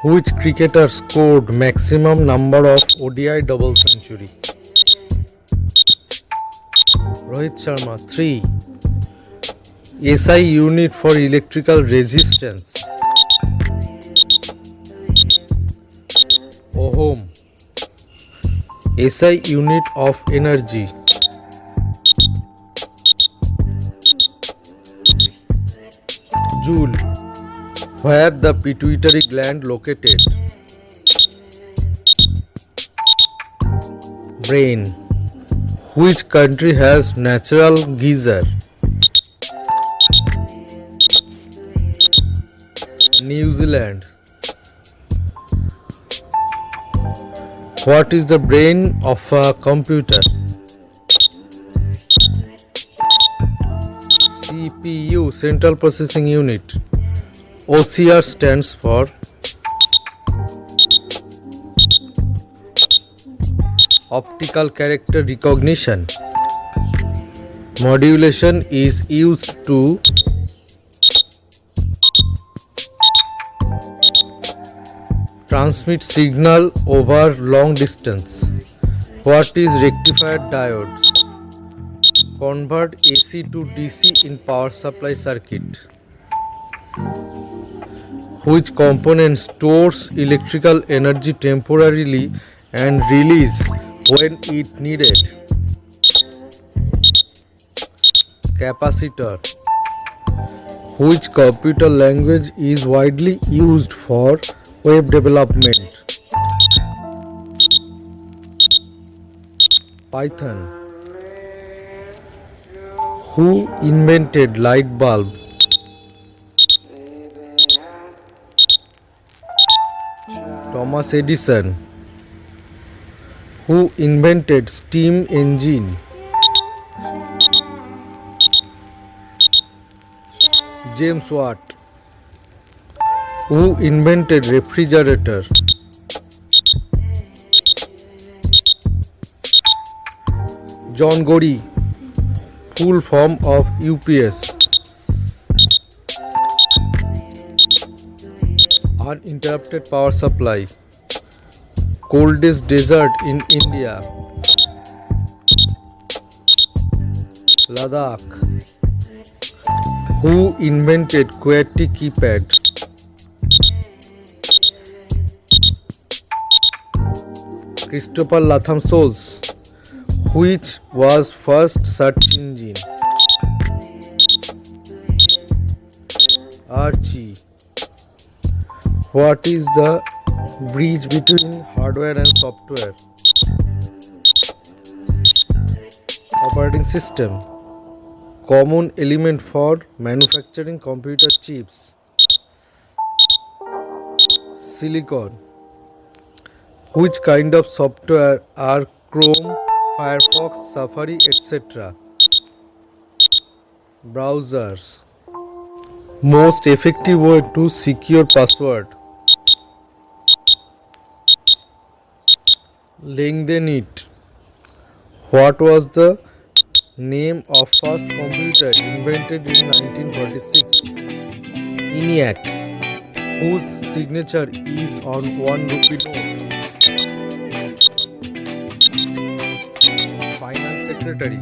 Which cricketer scored maximum number of ODI double century? Rohit Sharma. 3. SI unit for electrical resistance. Ohm. SI unit of energy. Joule. Where the pituitary gland located? Brain. Which country has natural geyser? New Zealand. What is the brain of a computer? CPU, Central Processing Unit. OCR stands for optical character recognition. Modulation is used to transmit signal over long distance. What is rectifier diodes? Convert AC to DC in power supply circuit. Which component stores electrical energy temporarily and release when it needed? Capacitor. Which computer language is widely used for web development? Python. Who invented light bulb? Thomas Edison. Who invented steam engine? James Watt. Who invented refrigerator? John Gorey. Full form of UPS. Uninterrupted power supply. Coldest desert in India. Ladakh. Who invented QWERTY keypad? Christopher Latham Souls. Which was first search engine? Archie. What is the bridge between hardware and software? Operating system. Common element for manufacturing computer chips. Silicon. Which kind of software are Chrome, Firefox, Safari, etc.? Browsers. Most effective way to secure password. Lengthen it. What was the name of first computer invented in 1946? ENIAC. Whose signature is on 1 rupee note? Finance Secretary.